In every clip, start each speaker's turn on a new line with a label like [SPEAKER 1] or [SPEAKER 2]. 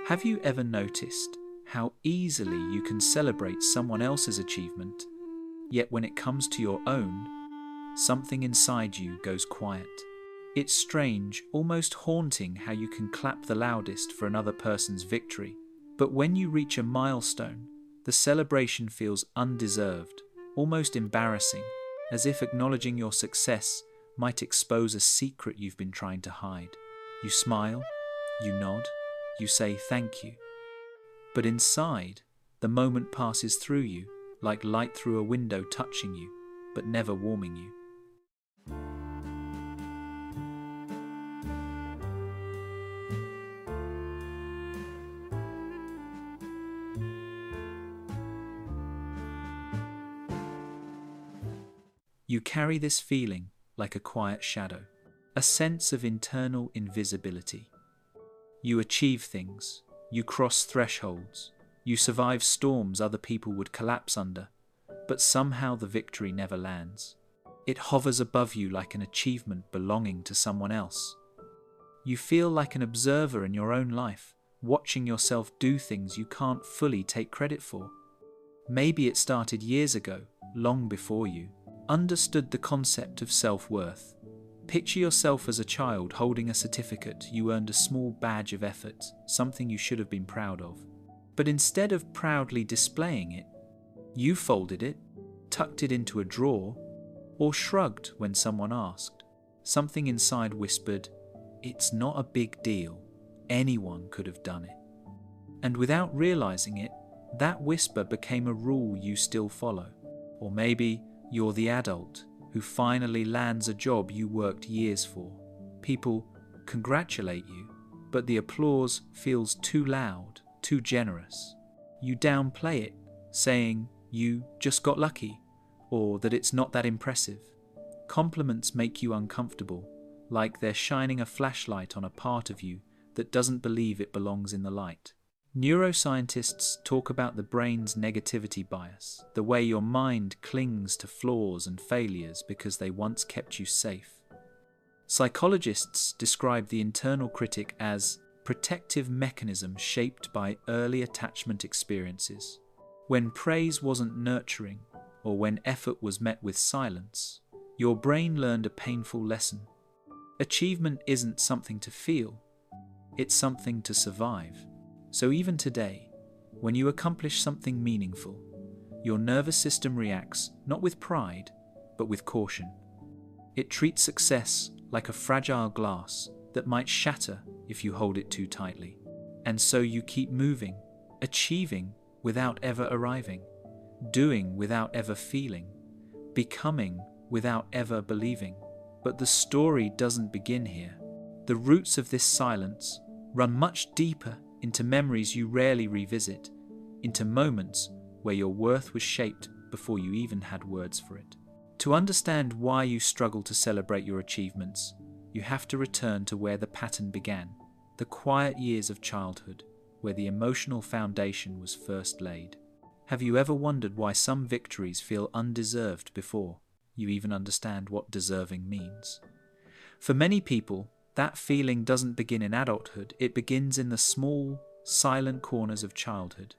[SPEAKER 1] Have you ever noticed how easily you can celebrate someone else's achievement, yet when it comes to your own, something inside you goes quiet? It's strange, almost haunting how you can clap the loudest for another person's victory, but when you reach a milestone, the celebration feels undeserved, almost embarrassing, as if acknowledging your success might expose a secret you've been trying to hide. You smile, you nod, you say thank you. But inside, the moment passes through you, like light through a window touching you, but never warming you. You carry this feeling like a quiet shadow, a sense of internal invisibility. You achieve things, you cross thresholds, you survive storms other people would collapse under, but somehow the victory never lands. It hovers above you like an achievement belonging to someone else. You feel like an observer in your own life, watching yourself do things you can't fully take credit for. Maybe it started years ago, long before you understood the concept of self-worth. Picture yourself as a child holding a certificate you earned, a small badge of effort, something you should have been proud of. But instead of proudly displaying it, you folded it, tucked it into a drawer, or shrugged when someone asked. Something inside whispered, "It's not a big deal. Anyone could have done it." And without realizing it, that whisper became a rule you still follow. Or maybe you're the adult who finally lands a job you worked years for. People congratulate you, but the applause feels too loud, too generous. You downplay it, saying you just got lucky, or that it's not that impressive. Compliments make you uncomfortable, like they're shining a flashlight on a part of you that doesn't believe it belongs in the light. Neuroscientists talk about the brain's negativity bias, the way your mind clings to flaws and failures because they once kept you safe. Psychologists describe the internal critic as protective mechanism shaped by early attachment experiences. When praise wasn't nurturing, or when effort was met with silence, your brain learned a painful lesson. Achievement isn't something to feel, it's something to survive. So even today, when you accomplish something meaningful, your nervous system reacts not with pride, but with caution. It treats success like a fragile glass that might shatter if you hold it too tightly. And so you keep moving, achieving without ever arriving, doing without ever feeling, becoming without ever believing. But the story doesn't begin here. The roots of this silence run much deeper into memories you rarely revisit, into moments where your worth was shaped before you even had words for it. To understand why you struggle to celebrate your achievements, you have to return to where the pattern began, the quiet years of childhood, where the emotional foundation was first laid. Have you ever wondered why some victories feel undeserved before you even understand what deserving means? For many people, that feeling doesn't begin in adulthood, it begins in the small, silent corners of childhood,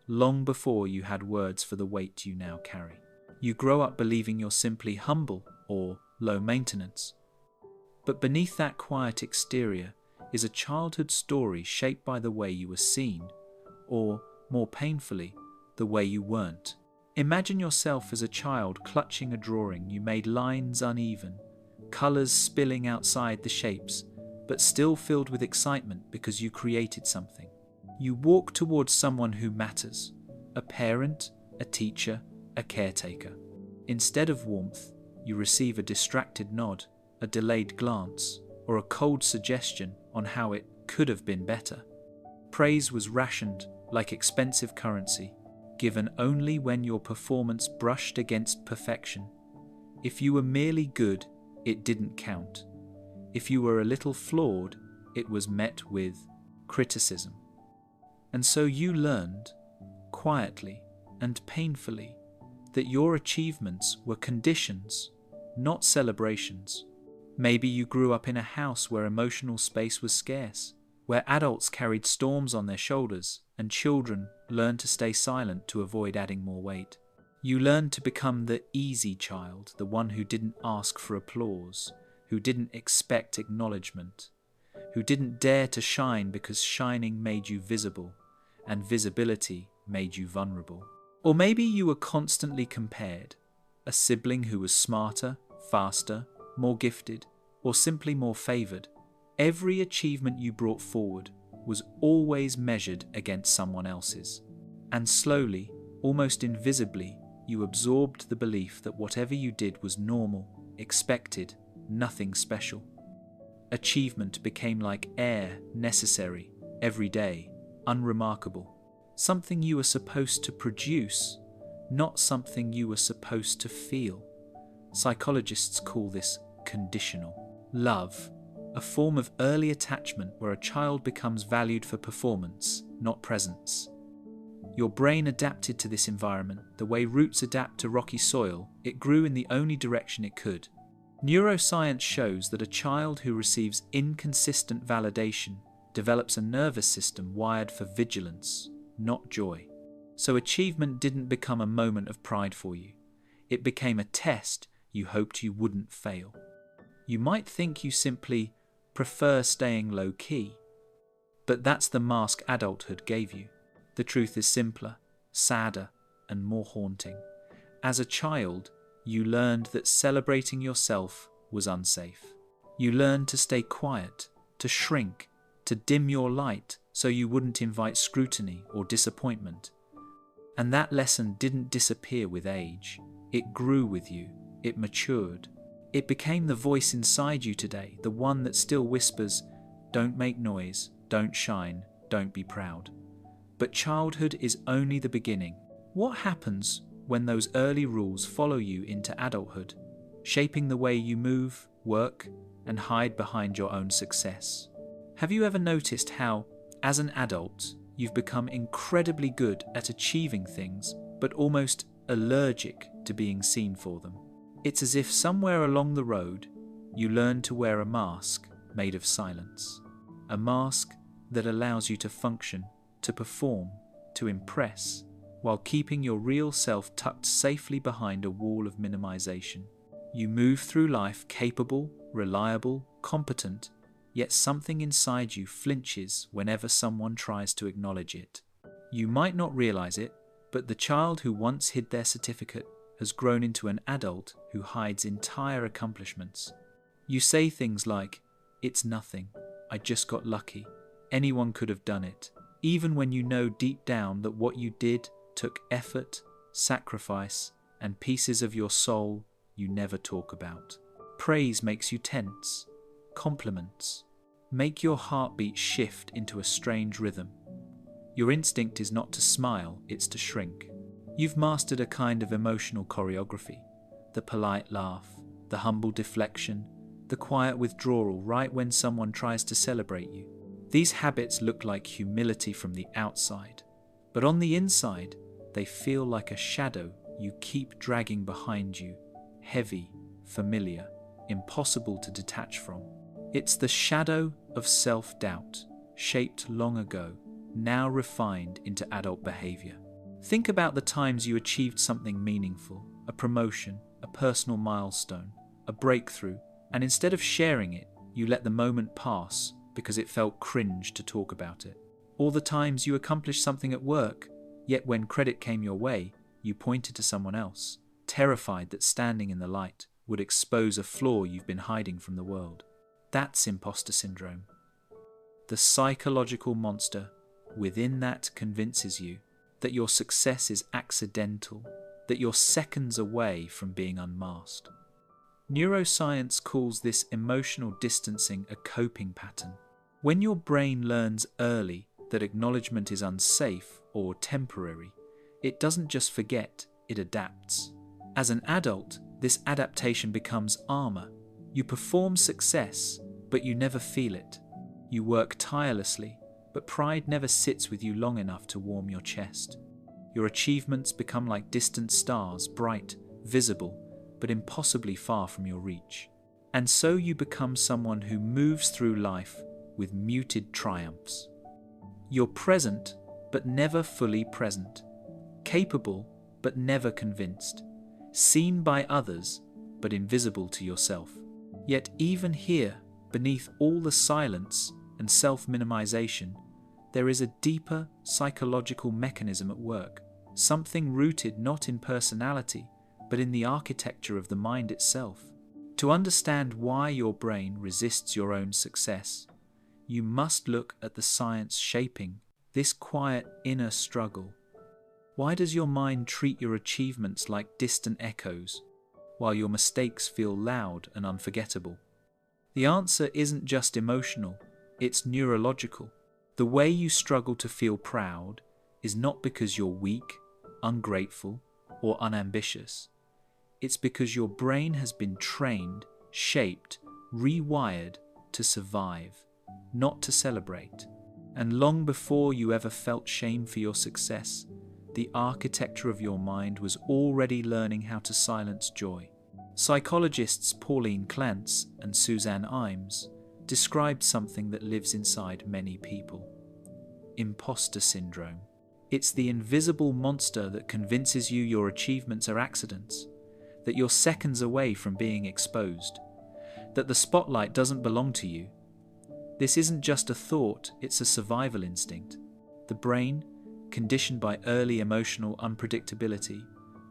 [SPEAKER 1] long before you had words for the weight you now carry. You grow up believing you're simply humble or low maintenance. But beneath that quiet exterior is a childhood story shaped by the way you were seen, or, more painfully, the way you weren't. Imagine yourself as a child clutching a drawing you made lines uneven, colours spilling outside the shapes, but still filled with excitement because you created something. You walk towards someone who matters, a parent, a teacher, a caretaker. Instead of warmth, you receive a distracted nod, a delayed glance, or a cold suggestion on how it could have been better. Praise was rationed like expensive currency, given only when your performance brushed against perfection. If you were merely good, it didn't count. If you were a little flawed, it was met with criticism. And so you learned, quietly and painfully, that your achievements were conditions, not celebrations. Maybe you grew up in a house where emotional space was scarce, where adults carried storms on their shoulders and children learned to stay silent to avoid adding more weight. You learned to become the easy child, the one who didn't ask for applause, who didn't expect acknowledgement, who didn't dare to shine because shining made you visible and visibility made you vulnerable. Or maybe you were constantly compared, a sibling who was smarter, faster, more gifted, or simply more favoured. Every achievement you brought forward was always measured against someone else's. And slowly, almost invisibly, you absorbed the belief that whatever you did was normal, expected, nothing special. Achievement became like air, necessary, everyday, unremarkable. Something you were supposed to produce, not something you were supposed to feel. Psychologists call this conditional. Love, a form of early attachment where a child becomes valued for performance, not presence. Your brain adapted to this environment the way roots adapt to rocky soil. It grew in the only direction it could. Neuroscience shows that a child who receives inconsistent validation develops a nervous system wired for vigilance, not joy. So achievement didn't become a moment of pride for you. It became a test you hoped you wouldn't fail. You might think you simply prefer staying low-key, but that's the mask adulthood gave you. The truth is simpler, sadder, and more haunting. As a child, you learned that celebrating yourself was unsafe. You learned to stay quiet, to shrink, to dim your light so you wouldn't invite scrutiny or disappointment. And that lesson didn't disappear with age. It grew with you. It matured. It became the voice inside you today, the one that still whispers, "Don't make noise, don't shine, don't be proud." But childhood is only the beginning. What happens when those early rules follow you into adulthood, shaping the way you move, work, and hide behind your own success? Have you ever noticed how, as an adult, you've become incredibly good at achieving things, but almost allergic to being seen for them? It's as if somewhere along the road, you learn to wear a mask made of silence. A mask that allows you to function, to perform, to impress, while keeping your real self tucked safely behind a wall of minimization. You move through life capable, reliable, competent, yet something inside you flinches whenever someone tries to acknowledge it. You might not realize it, but the child who once hid their certificate has grown into an adult who hides entire accomplishments. You say things like, "It's nothing, I just got lucky, anyone could have done it," even when you know deep down that what you did took effort, sacrifice, and pieces of your soul you never talk about. Praise makes you tense. Compliments make your heartbeat shift into a strange rhythm. Your instinct is not to smile, it's to shrink. You've mastered a kind of emotional choreography. The polite laugh, the humble deflection, the quiet withdrawal right when someone tries to celebrate you. These habits look like humility from the outside, but on the inside, they feel like a shadow you keep dragging behind you, heavy, familiar, impossible to detach from. It's the shadow of self-doubt, shaped long ago, now refined into adult behavior. Think about the times you achieved something meaningful, a promotion, a personal milestone, a breakthrough, and instead of sharing it, you let the moment pass because it felt cringe to talk about it. Or the times you accomplished something at work, yet when credit came your way, you pointed to someone else, terrified that standing in the light would expose a flaw you've been hiding from the world. That's imposter syndrome. The psychological monster within that convinces you that your success is accidental, that you're seconds away from being unmasked. Neuroscience calls this emotional distancing a coping pattern. When your brain learns early that acknowledgement is unsafe or temporary, it doesn't just forget, it adapts. As an adult, this adaptation becomes armor. You perform success, but you never feel it. You work tirelessly, but pride never sits with you long enough to warm your chest. Your achievements become like distant stars, bright, visible, but impossibly far from your reach. And so you become someone who moves through life with muted triumphs. You're present, but never fully present. Capable, but never convinced. Seen by others, but invisible to yourself. Yet even here, beneath all the silence and self-minimization, there is a deeper psychological mechanism at work, something rooted not in personality, but in the architecture of the mind itself. To understand why your brain resists your own success, you must look at the science shaping this quiet inner struggle. Why does your mind treat your achievements like distant echoes, while your mistakes feel loud and unforgettable? The answer isn't just emotional, it's neurological. The way you struggle to feel proud is not because you're weak, ungrateful, or unambitious. It's because your brain has been trained, shaped, rewired to survive, not to celebrate. And long before you ever felt shame for your success, the architecture of your mind was already learning how to silence joy. Psychologists Pauline Clance and Suzanne Imes described something that lives inside many people. Imposter syndrome. It's the invisible monster that convinces you your achievements are accidents, that you're seconds away from being exposed, that the spotlight doesn't belong to you. This isn't just a thought, it's a survival instinct. The brain, conditioned by early emotional unpredictability,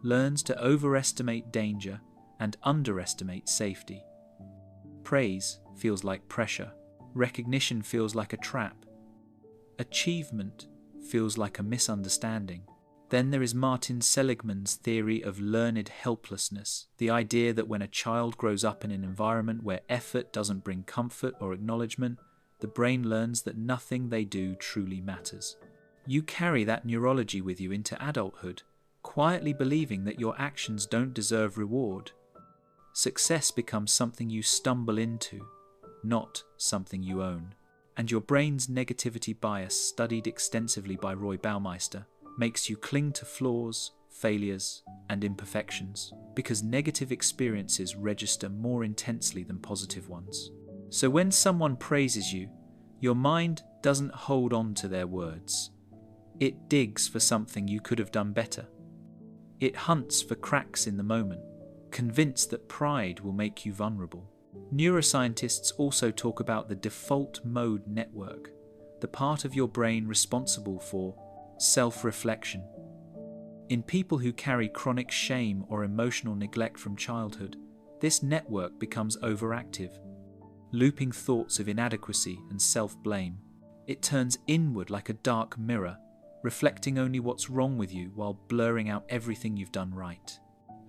[SPEAKER 1] learns to overestimate danger and underestimate safety. Praise feels like pressure. Recognition feels like a trap. Achievement feels like a misunderstanding. Then there is Martin Seligman's theory of learned helplessness, the idea that when a child grows up in an environment where effort doesn't bring comfort or acknowledgement, the brain learns that nothing they do truly matters. You carry that neurology with you into adulthood, quietly believing that your actions don't deserve reward. Success becomes something you stumble into, not something you own. And your brain's negativity bias, studied extensively by Roy Baumeister, makes you cling to flaws, failures, and imperfections, because negative experiences register more intensely than positive ones. So when someone praises you, your mind doesn't hold on to their words. It digs for something you could have done better. It hunts for cracks in the moment, convinced that pride will make you vulnerable. Neuroscientists also talk about the default mode network, the part of your brain responsible for self-reflection. In people who carry chronic shame or emotional neglect from childhood, this network becomes overactive, looping thoughts of inadequacy and self-blame. It turns inward like a dark mirror, reflecting only what's wrong with you while blurring out everything you've done right.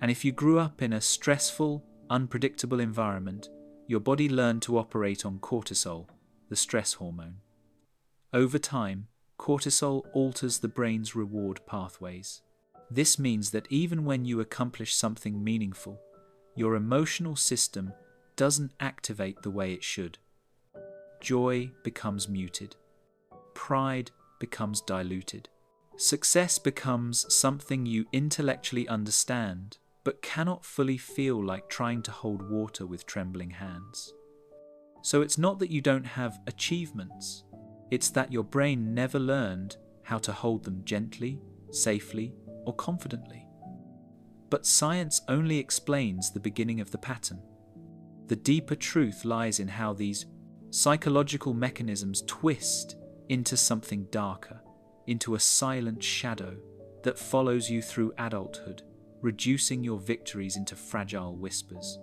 [SPEAKER 1] And if you grew up in a stressful, unpredictable environment, your body learned to operate on cortisol, the stress hormone. Over time, cortisol alters the brain's reward pathways. This means that even when you accomplish something meaningful, your emotional system doesn't activate the way it should. Joy becomes muted. Pride becomes diluted. Success becomes something you intellectually understand, but cannot fully feel, like trying to hold water with trembling hands. So it's not that you don't have achievements, it's that your brain never learned how to hold them gently, safely, or confidently. But science only explains the beginning of the pattern. The deeper truth lies in how these psychological mechanisms twist into something darker, into a silent shadow that follows you through adulthood, reducing your victories into fragile whispers.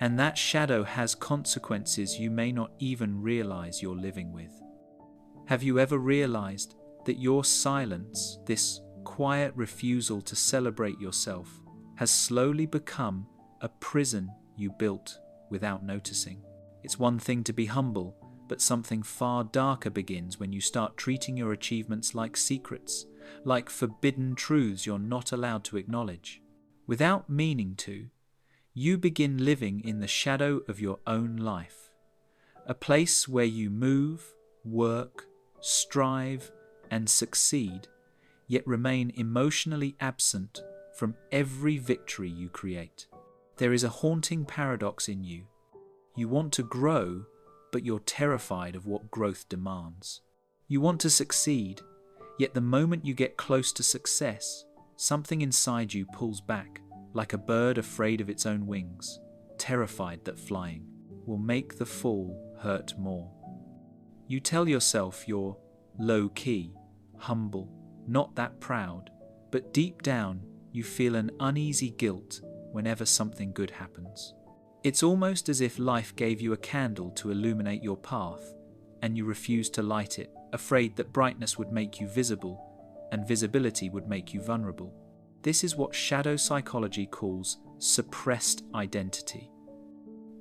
[SPEAKER 1] And that shadow has consequences you may not even realize you're living with. Have you ever realized that your silence, this quiet refusal to celebrate yourself, has slowly become a prison you built without noticing? It's one thing to be humble, but something far darker begins when you start treating your achievements like secrets, like forbidden truths you're not allowed to acknowledge. Without meaning to, you begin living in the shadow of your own life, a place where you move, work, strive, and succeed, yet remain emotionally absent from every victory you create. There is a haunting paradox in you. You want to grow, but you're terrified of what growth demands. You want to succeed, yet the moment you get close to success, something inside you pulls back, like a bird afraid of its own wings, terrified that flying will make the fall hurt more. You tell yourself you're low-key, humble, not that proud, but deep down you feel an uneasy guilt whenever something good happens. It's almost as if life gave you a candle to illuminate your path, and you refuse to light it, afraid that brightness would make you visible, and visibility would make you vulnerable. This is what shadow psychology calls suppressed identity.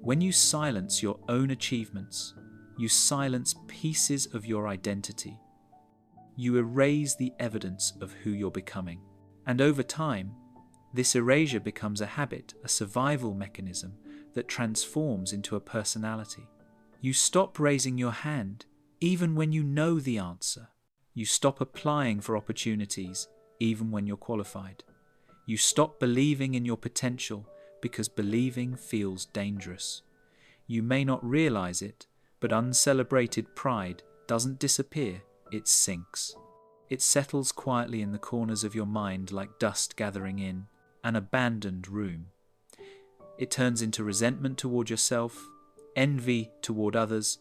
[SPEAKER 1] When you silence your own achievements, you silence pieces of your identity. You erase the evidence of who you're becoming. And over time, this erasure becomes a habit, a survival mechanism that transforms into a personality. You stop raising your hand even when you know the answer. You stop applying for opportunities even when you're qualified. You stop believing in your potential because believing feels dangerous. You may not realize it, but uncelebrated pride doesn't disappear, it sinks. It settles quietly in the corners of your mind like dust gathering in an abandoned room. It turns into resentment toward yourself, envy toward others,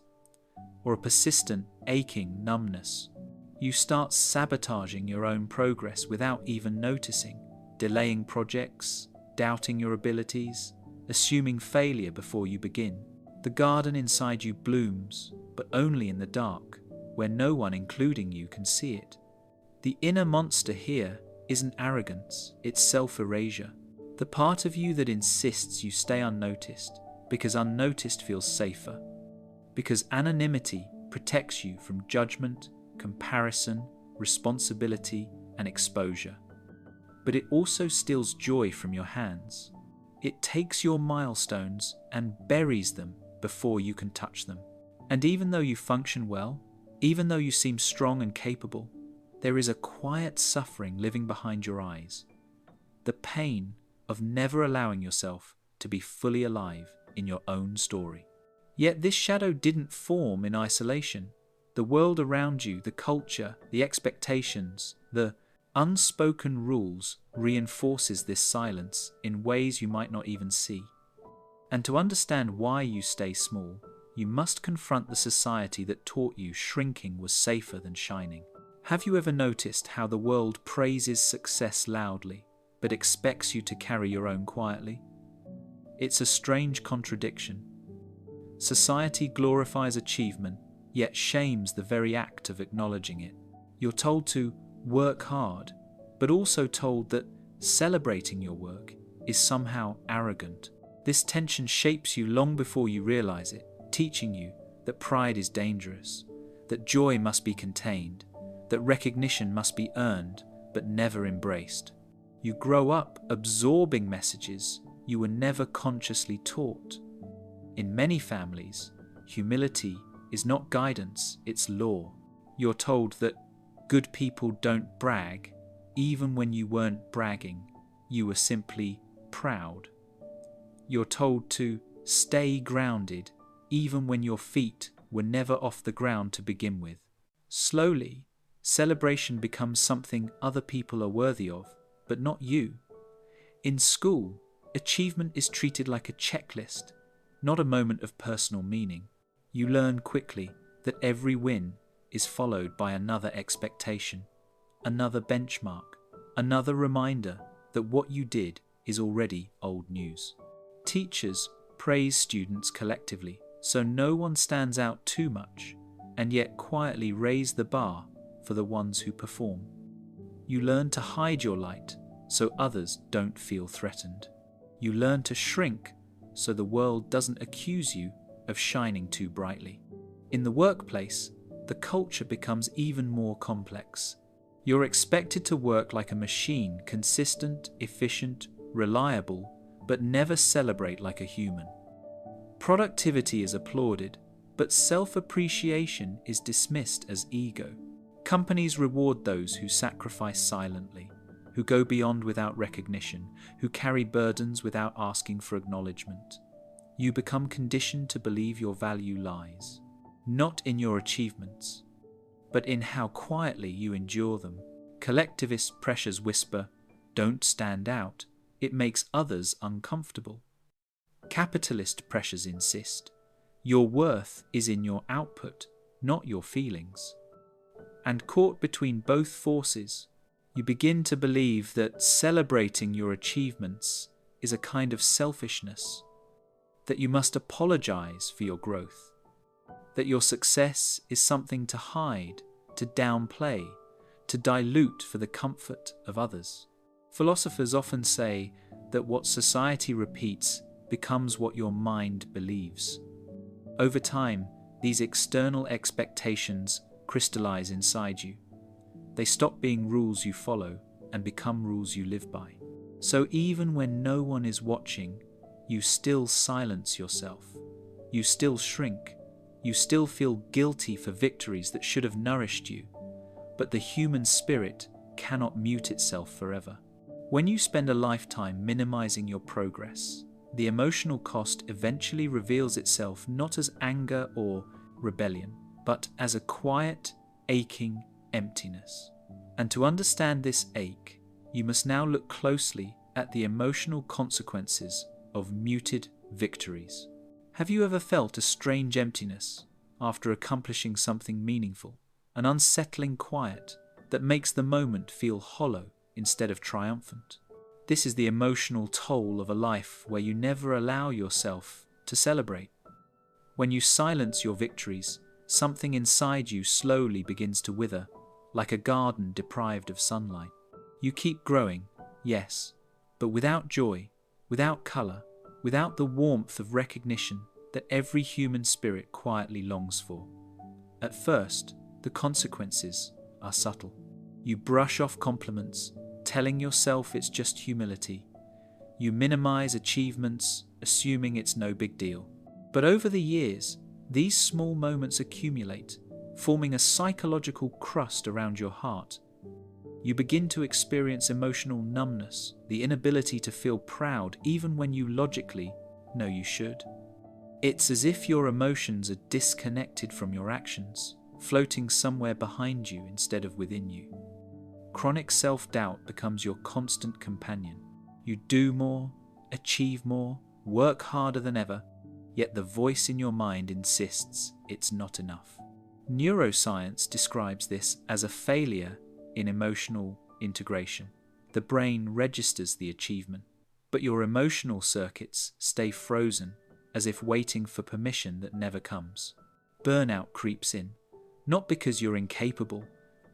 [SPEAKER 1] or a persistent, aching numbness. You start sabotaging your own progress without even noticing, delaying projects, doubting your abilities, assuming failure before you begin. The garden inside you blooms, but only in the dark, where no one, including you, can see it. The inner monster here isn't arrogance, it's self-erasure. The part of you that insists you stay unnoticed, because unnoticed feels safer. Because anonymity protects you from judgment, comparison, responsibility, and exposure. But it also steals joy from your hands. It takes your milestones and buries them before you can touch them. And even though you function well, even though you seem strong and capable, there is a quiet suffering living behind your eyes. The pain of never allowing yourself to be fully alive in your own story. Yet this shadow didn't form in isolation. The world around you, the culture, the expectations, the unspoken rules reinforces this silence in ways you might not even see. And to understand why you stay small, you must confront the society that taught you shrinking was safer than shining. Have you ever noticed how the world praises success loudly, but expects you to carry your own quietly? It's a strange contradiction. Society glorifies achievement, yet shames the very act of acknowledging it. You're told to work hard, but also told that celebrating your work is somehow arrogant. This tension shapes you long before you realize it, teaching you that pride is dangerous, that joy must be contained, that recognition must be earned but never embraced. You grow up absorbing messages you were never consciously taught. In many families, humility is not guidance, it's law. You're told that good people don't brag, even when you weren't bragging, you were simply proud. You're told to stay grounded, even when your feet were never off the ground to begin with. Slowly, celebration becomes something other people are worthy of, but not you. In school, achievement is treated like a checklist, not a moment of personal meaning. You learn quickly that every win is followed by another expectation, another benchmark, another reminder that what you did is already old news. Teachers praise students collectively, so no one stands out too much, and yet quietly raise the bar for the ones who perform. You learn to hide your light so others don't feel threatened. You learn to shrink so the world doesn't accuse you of shining too brightly. In the workplace, the culture becomes even more complex. You're expected to work like a machine, consistent, efficient, reliable, but never celebrate like a human. Productivity is applauded, but self-appreciation is dismissed as ego. Companies reward those who sacrifice silently, who go beyond without recognition, who carry burdens without asking for acknowledgement. You become conditioned to believe your value lies not in your achievements, but in how quietly you endure them. Collectivist pressures whisper, "Don't stand out, it makes others uncomfortable." Capitalist pressures insist, "Your worth is in your output, not your feelings." And caught between both forces, you begin to believe that celebrating your achievements is a kind of selfishness, that you must apologize for your growth, that your success is something to hide, to downplay, to dilute for the comfort of others. Philosophers often say that what society repeats becomes what your mind believes. Over time, these external expectations crystallize inside you. They stop being rules you follow and become rules you live by. So even when no one is watching, you still silence yourself. You still shrink. You still feel guilty for victories that should have nourished you. But the human spirit cannot mute itself forever. When you spend a lifetime minimizing your progress, the emotional cost eventually reveals itself not as anger or rebellion, but as a quiet, aching emptiness. And to understand this ache, you must now look closely at the emotional consequences of muted victories. Have you ever felt a strange emptiness after accomplishing something meaningful? An unsettling quiet that makes the moment feel hollow instead of triumphant. This is the emotional toll of a life where you never allow yourself to celebrate. When you silence your victories, something inside you slowly begins to wither, like a garden deprived of sunlight. You keep growing, yes, but without joy, without colour, without the warmth of recognition that every human spirit quietly longs for. At first, the consequences are subtle. You brush off compliments, telling yourself it's just humility. You minimize achievements, assuming it's no big deal. But over the years, these small moments accumulate, forming a psychological crust around your heart. You begin to experience emotional numbness, the inability to feel proud even when you logically know you should. It's as if your emotions are disconnected from your actions, floating somewhere behind you instead of within you. Chronic self-doubt becomes your constant companion. You do more, achieve more, work harder than ever, yet the voice in your mind insists it's not enough. Neuroscience describes this as a failure in emotional integration. The brain registers the achievement, but your emotional circuits stay frozen, as if waiting for permission that never comes. Burnout creeps in, not because you're incapable,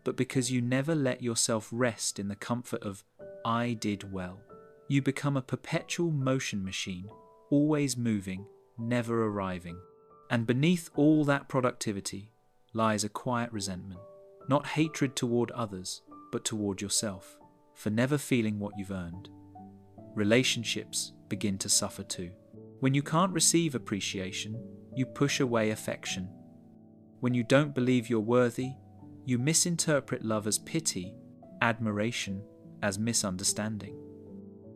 [SPEAKER 1] but because you never let yourself rest in the comfort of, "I did well." You become a perpetual motion machine, always moving, never arriving. And beneath all that productivity lies a quiet resentment, not hatred toward others, but toward yourself, for never feeling what you've earned. Relationships begin to suffer too. When you can't receive appreciation, you push away affection. When you don't believe you're worthy, you misinterpret love as pity, admiration as misunderstanding.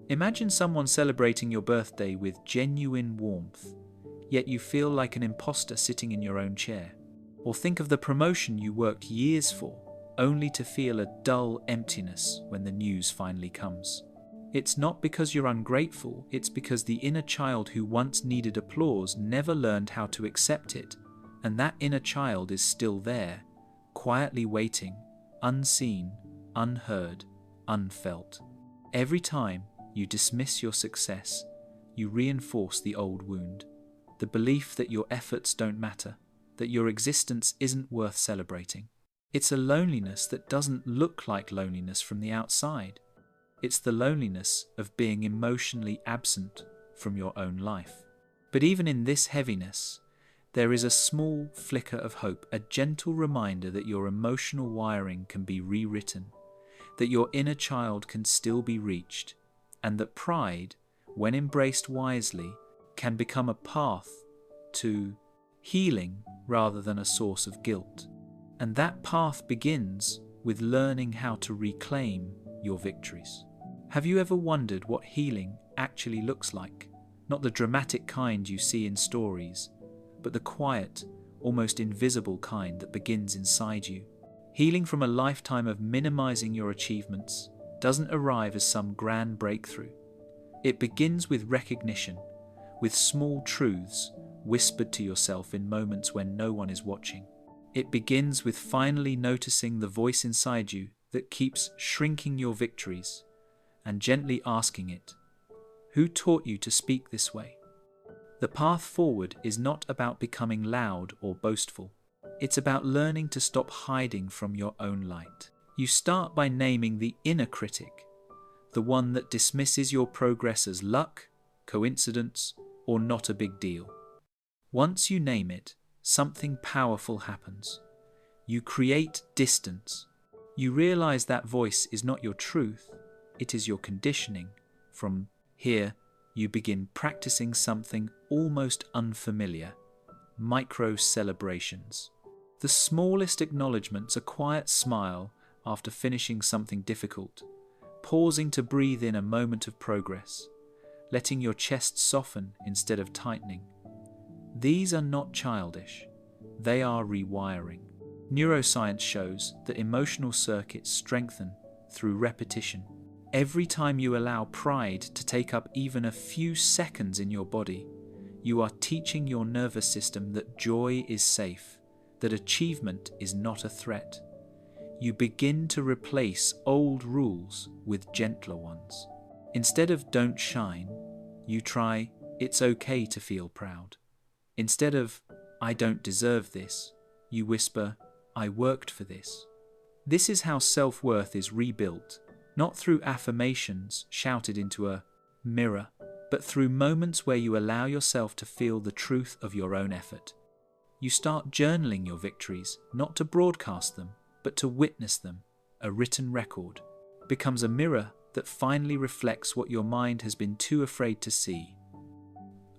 [SPEAKER 1] Imagine someone celebrating your birthday with genuine warmth, yet you feel like an imposter sitting in your own chair. Or think of the promotion you worked years for, only to feel a dull emptiness when the news finally comes. It's not because you're ungrateful, it's because the inner child who once needed applause never learned how to accept it, and that inner child is still there, quietly waiting, unseen, unheard, unfelt. Every time you dismiss your success, you reinforce the old wound, the belief that your efforts don't matter, that your existence isn't worth celebrating. It's a loneliness that doesn't look like loneliness from the outside. It's the loneliness of being emotionally absent from your own life. But even in this heaviness, there is a small flicker of hope, a gentle reminder that your emotional wiring can be rewritten, that your inner child can still be reached, and that pride, when embraced wisely, can become a path to healing rather than a source of guilt. And that path begins with learning how to reclaim your victories. Have you ever wondered what healing actually looks like? Not the dramatic kind you see in stories, but the quiet, almost invisible kind that begins inside you. Healing from a lifetime of minimizing your achievements doesn't arrive as some grand breakthrough. It begins with recognition, with small truths whispered to yourself in moments when no one is watching. It begins with finally noticing the voice inside you that keeps shrinking your victories and gently asking it, "Who taught you to speak this way?" The path forward is not about becoming loud or boastful. It's about learning to stop hiding from your own light. You start by naming the inner critic, the one that dismisses your progress as luck, coincidence, or not a big deal. Once you name it, something powerful happens. You create distance. You realize that voice is not your truth, it is your conditioning. From here, you begin practicing something almost unfamiliar: micro-celebrations. The smallest acknowledgements, a quiet smile after finishing something difficult, pausing to breathe in a moment of progress, letting your chest soften instead of tightening. These are not childish, they are rewiring. Neuroscience shows that emotional circuits strengthen through repetition. Every time you allow pride to take up even a few seconds in your body, you are teaching your nervous system that joy is safe, that achievement is not a threat. You begin to replace old rules with gentler ones. Instead of "don't shine," you try "it's okay to feel proud." Instead of "I don't deserve this," you whisper "I worked for this." This is how self-worth is rebuilt, not through affirmations shouted into a mirror, but through moments where you allow yourself to feel the truth of your own effort. You start journaling your victories, not to broadcast them, but to witness them. A written record becomes a mirror that finally reflects what your mind has been too afraid to see.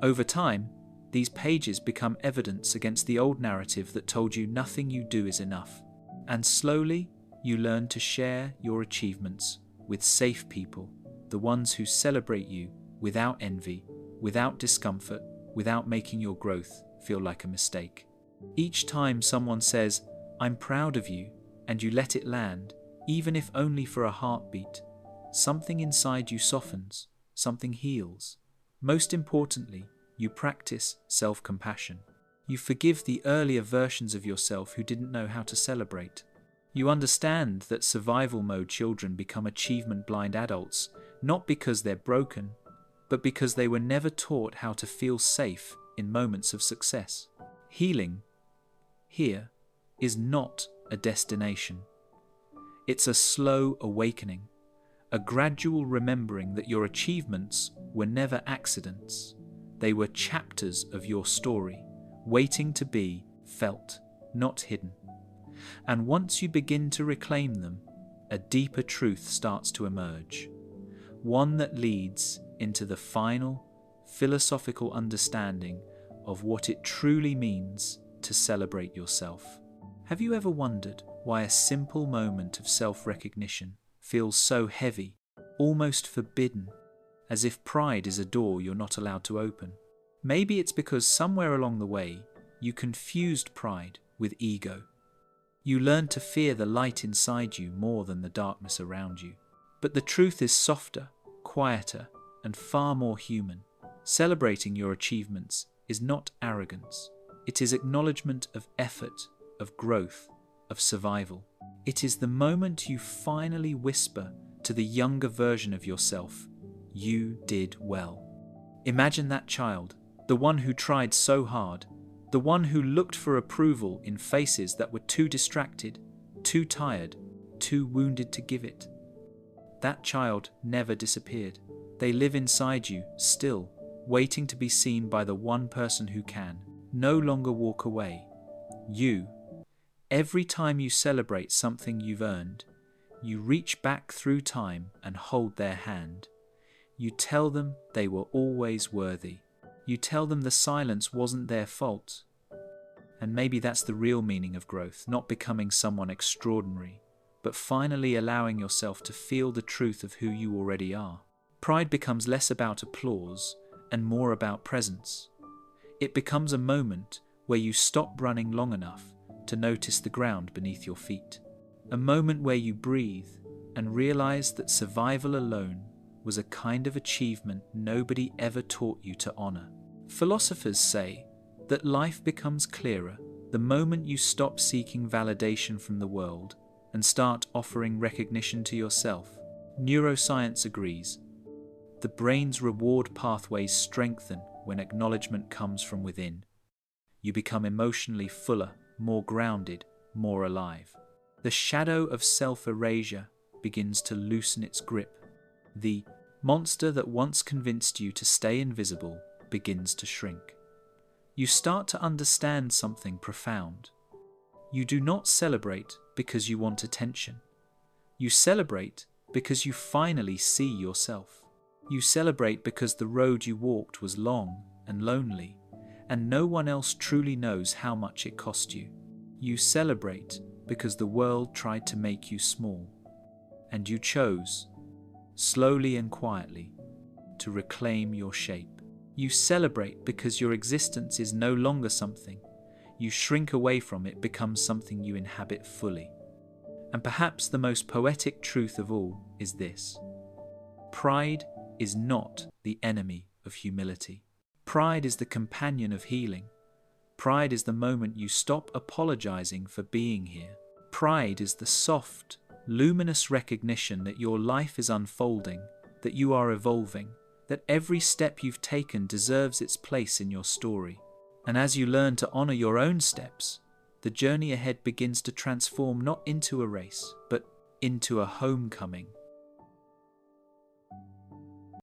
[SPEAKER 1] Over time, these pages become evidence against the old narrative that told you nothing you do is enough. And slowly, you learn to share your achievements with safe people, the ones who celebrate you without envy, without discomfort, without making your growth feel like a mistake. Each time someone says, "I'm proud of you," and you let it land, even if only for a heartbeat, something inside you softens, something heals. Most importantly, you practice self-compassion. You forgive the earlier versions of yourself who didn't know how to celebrate. You understand that survival mode children become achievement-blind adults, not because they're broken, but because they were never taught how to feel safe in moments of success. Healing, here, is not a destination. It's a slow awakening, a gradual remembering that your achievements were never accidents. They were chapters of your story, waiting to be felt, not hidden. And once you begin to reclaim them, a deeper truth starts to emerge, one that leads into the final, philosophical understanding of what it truly means to celebrate yourself. Have you ever wondered why a simple moment of self-recognition feels so heavy, almost forbidden, as if pride is a door you're not allowed to open? Maybe it's because somewhere along the way, you confused pride with ego. You learned to fear the light inside you more than the darkness around you. But the truth is softer, quieter, and far more human. Celebrating your achievements is not arrogance. It is acknowledgement of effort, of growth, of survival. It is the moment you finally whisper to the younger version of yourself, "You did well." Imagine that child, the one who tried so hard, the one who looked for approval in faces that were too distracted, too tired, too wounded to give it. That child never disappeared. They live inside you, still, waiting to be seen by the one person who can. No longer walk away. You. Every time you celebrate something you've earned, you reach back through time and hold their hand. You tell them they were always worthy. You tell them the silence wasn't their fault. And maybe that's the real meaning of growth, not becoming someone extraordinary, but finally allowing yourself to feel the truth of who you already are. Pride becomes less about applause and more about presence. It becomes a moment where you stop running long enough to notice the ground beneath your feet. A moment where you breathe and realize that survival alone was a kind of achievement nobody ever taught you to honor. Philosophers say that life becomes clearer the moment you stop seeking validation from the world and start offering recognition to yourself. Neuroscience agrees. The brain's reward pathways strengthen when acknowledgement comes from within. You become emotionally fuller, more grounded, more alive. The shadow of self-erasure begins to loosen its grip. The monster that once convinced you to stay invisible begins to shrink. You start to understand something profound. You do not celebrate because you want attention. You celebrate because you finally see yourself. You celebrate because the road you walked was long and lonely, and no one else truly knows how much it cost you. You celebrate because the world tried to make you small, and you chose, slowly and quietly, to reclaim your shape. You celebrate because your existence is no longer something you shrink away from, it becomes something you inhabit fully. And perhaps the most poetic truth of all is this: pride is not the enemy of humility. Pride is the companion of healing. Pride is the moment you stop apologizing for being here. Pride is the soft, luminous recognition that your life is unfolding, that you are evolving, that every step you've taken deserves its place in your story. And as you learn to honor your own steps, the journey ahead begins to transform not into a race, but into a homecoming,